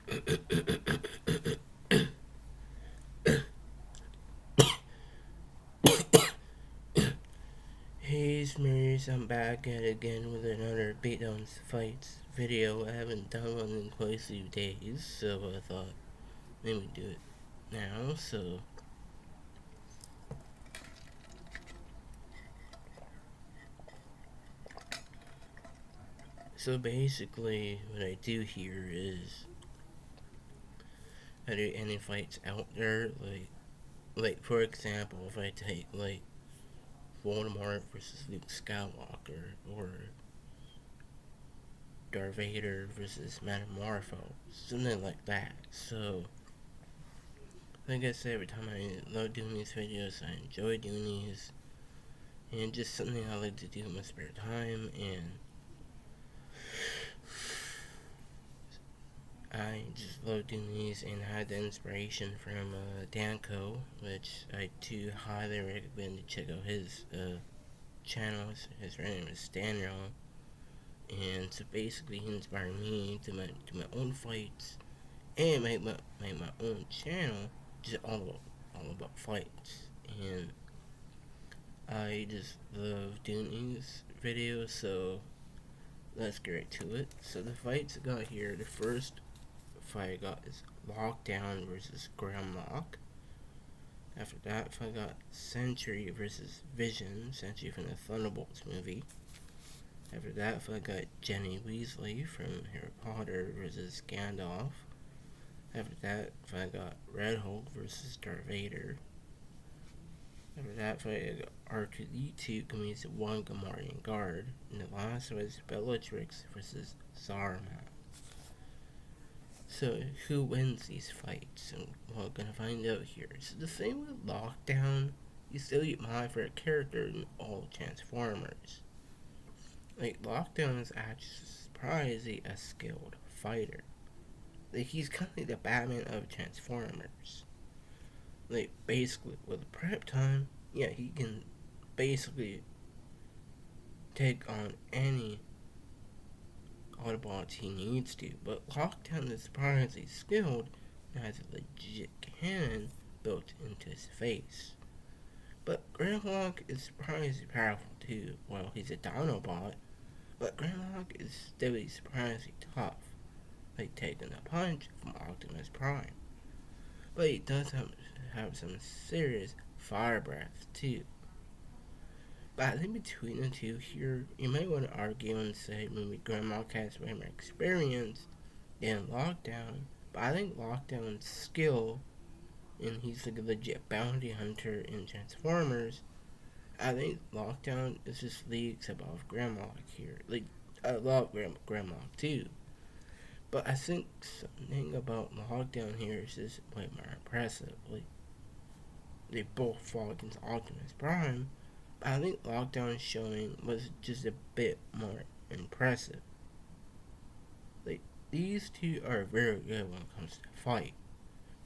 Hey Smurfs, I'm back at it again with another Beatdowns Fights video. I haven't done one in quite a few days, so I thought maybe do it now. So basically, what I do here is I do any fights out there, like for example, if I take like Voldemort versus Luke Skywalker or Darth Vader versus Metamorpho, something like that. So like I said, every time I love doing these videos, I enjoy doing these, and just something I like to do in my spare time, and I just love doing these, and I had the inspiration from Danko, which I do highly recommend to check out his channel. His name is Daniel, and so basically he inspired me to do my own fights and make my own channel, just all about fights. And I just love doing these videos, so let's get right to it. So the fights I got here, the first fight I got is Lockdown versus Grimlock. After that, I got Sentry versus Vision, Sentry from the Thunderbolts movie. After that, I got Ginny Weasley from Harry Potter versus Gandalf. After that, I got Red Hulk versus Darth Vader. After that fight, R2D2 commits one Gamorrean guard, and the last was Bellatrix versus Saruman. So, who wins these fights? And we're gonna find out here. So, the thing with Lockdown, you still get my favorite character in all Transformers. Like, Lockdown is actually surprisingly a skilled fighter. Like, he's kind of like the Batman of Transformers. Like, basically, with prep time, yeah, he can basically take on any Autobots he needs to. But Lockdown is surprisingly skilled and has a legit cannon built into his face. But Grimlock is surprisingly powerful too. Well, he's a Dinobot, but Grimlock is still surprisingly tough, like taking a punch from Optimus Prime. But he does have some serious fire breath too. But I think between the two here, you might want to argue and say maybe Grimlock has way more experience than Lockdown. But I think Lockdown's skill, and he's like a legit bounty hunter in Transformers, I think Lockdown is just leagues above Grimlock here. Like, I love Grimlock too. But I think something about Lockdown here is just way more impressive. Like, they both fall against Optimus Prime, but I think Lockdown's showing was just a bit more impressive. Like, these two are very good when it comes to fight,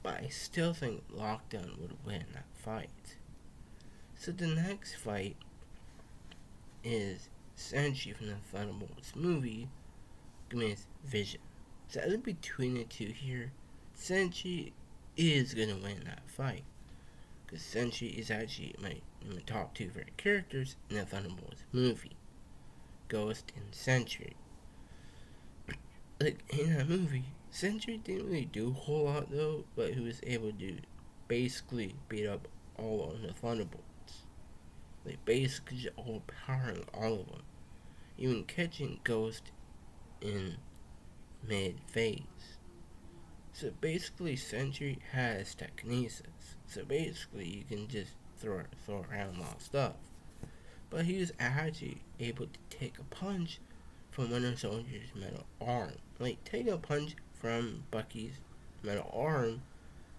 but I still think Lockdown would win that fight. So the next fight is Sentry from the Thunderbolts movie against Vision. So I think between the two here, Sentry is gonna win that fight. Because Sentry is actually my top two favorite characters in the Thunderbolts movie. Ghost and Sentry. Like, in that movie, Sentry didn't really do a whole lot though, but he was able to basically beat up all of the Thunderbolts. Like, basically just overpowering all of them. Even catching Ghost in mid-phase. So basically, Sentry has telekinesis. So basically, you can just throw around a lot of stuff. But he was actually able to take a punch from Winter Soldier's metal arm. Like, taking a punch from Bucky's metal arm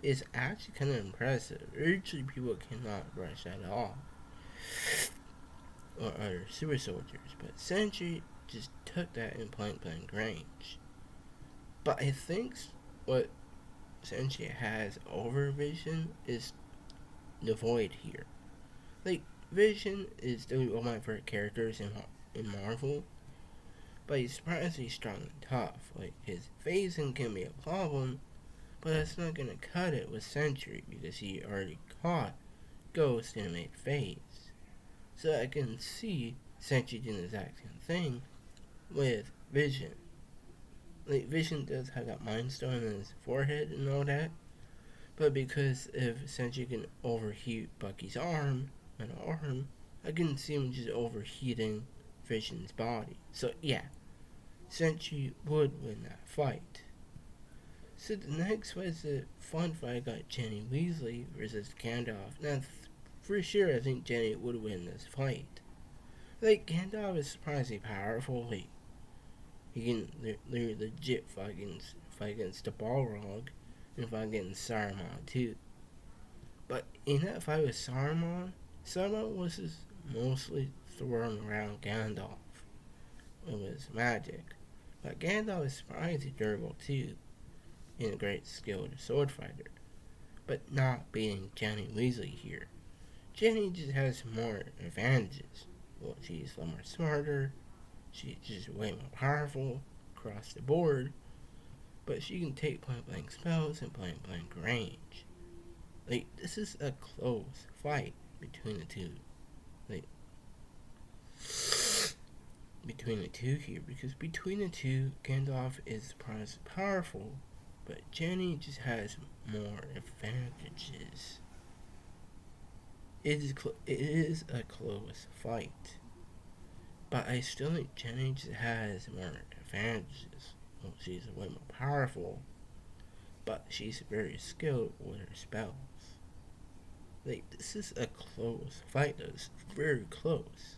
is actually kind of impressive. Usually, people cannot brush that off, or other super soldiers. But Sentry just took that in point blank range. But I think what Sentry has over Vision is the Void here. Like, Vision is still one of my favorite characters in Marvel, but he's surprisingly strong and tough. Like, his phasing can be a problem, but that's not gonna cut it with Sentry because he already caught Ghost in mid-phase. So I can see Sentry doing the exact same thing with Vision. Like, Vision does have that Mind Stone in his forehead and all that, but because if Sentry can overheat Bucky's arm, I can see him just overheating Vision's body. So yeah, Sentry would win that fight. So the next fight is a fun fight. I got Ginny Weasley versus Gandalf. Now, for sure, I think Ginny would win this fight. Like, Gandalf is surprisingly powerful. Like, he can legit fight against the Balrog and fight against Saruman too. But in that fight with Saruman was just mostly throwing around Gandalf with his magic. But Gandalf is surprisingly durable too, and a great skilled sword fighter. But not beating Ginny Weasley here. Ginny just has more advantages. Well, she's a lot more smarter, she's just way more powerful across the board, but she can take point blank spells and point blank range. Like, this is a close fight between the two. Like, between the two here, because between the two, Gandalf is powerful, but Ginny just has more advantages. It is a close fight, but I still think Ginny just has more advantages. Well, she's way more powerful, but she's very skilled with her spells. Like, this is a close fight, though. It's very close.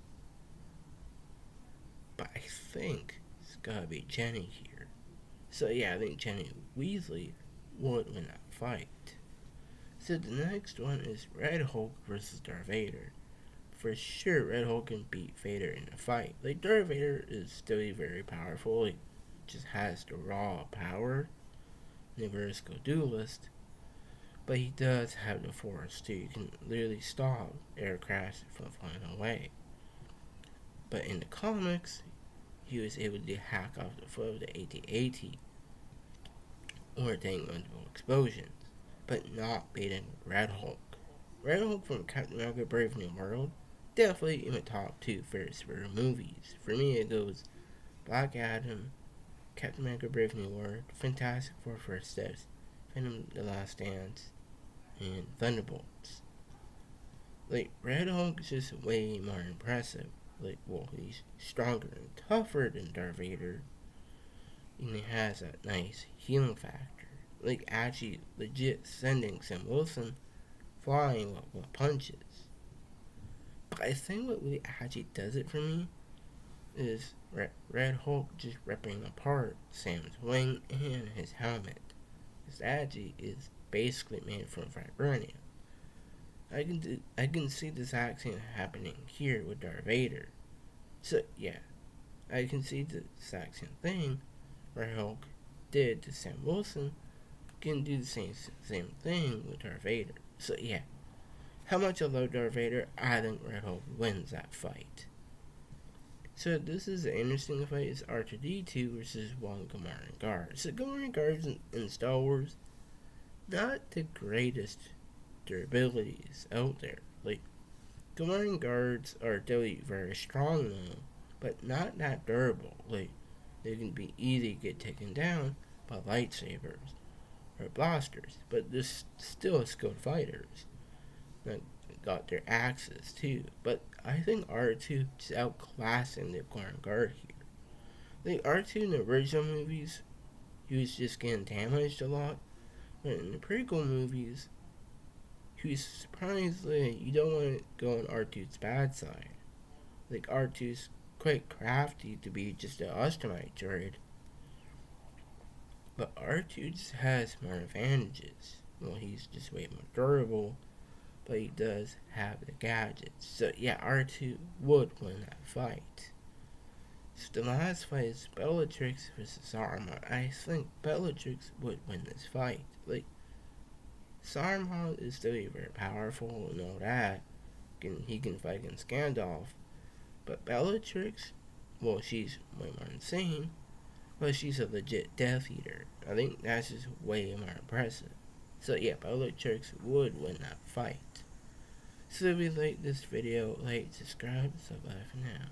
But I think it's gotta be Ginny here. So yeah, I think Ginny Weasley would win that fight. So the next one is Red Hulk versus Darth Vader. For sure, Red Hulk can beat Vader in a fight. Like, Darth Vader is still very powerful. He just has the raw power. Universal Duelist. But he does have the Force too. You can literally stop aircraft from flying away. But in the comics, he was able to hack off the foot of the AT-AT or take multiple explosions, but not beating Red Hulk. Red Hulk from Captain America Brave New World, definitely in the top 2 Ferris Bueller movies. For me, it goes Black Adam, Captain America Brave New World, Fantastic Four First Steps, Venom The Last Dance, and Thunderbolts. Like, Red Hulk is just way more impressive. Like, well, he's stronger and tougher than Darth Vader, and he has that nice healing factor. Like, actually legit sending Sam Wilson flying with punches. But I think what really actually does it for me is Red Hulk just ripping apart Sam's wing and his helmet. His actually is basically made from vibranium. I can see this action happening here with Darth Vader. So yeah, I can see the exact same thing Red Hulk did to Sam Wilson. Can do the same thing with Darth Vader. So yeah, how much I love Darth Vader, I think Red Hulk wins that fight. So this is an interesting fight. It's R2-D2 versus one Gamorrean guard. So Gamorrean guards in Star Wars, not the greatest durabilities out there. Like, Gamorrean guards are definitely very strong though, but not that durable. Like, they can be easy to get taken down by lightsabers or blasters, but they're still skilled fighters. That got their axes too. But I think R2 is outclassing the Gamorrean guard here. Like, R2 in the original movies, he was just getting damaged a lot. But in the prequel movies, he was surprisingly, you don't want to go on R2's bad side. Like, R2's quite crafty to be just an astromite droid. But R2 just has more advantages. Well, he's just way more durable, but he does have the gadgets. So yeah, R2 would win that fight. So the last fight is Bellatrix versus Saruman. I think Bellatrix would win this fight. Like, Saruman is still very powerful and all that. He can fight against Gandalf. But Bellatrix well, she's way more insane, but she's a legit Death Eater. I think that's just way more impressive. So yeah, Bellatrix would win that fight. So if you like this video, like, subscribe, so bye for now.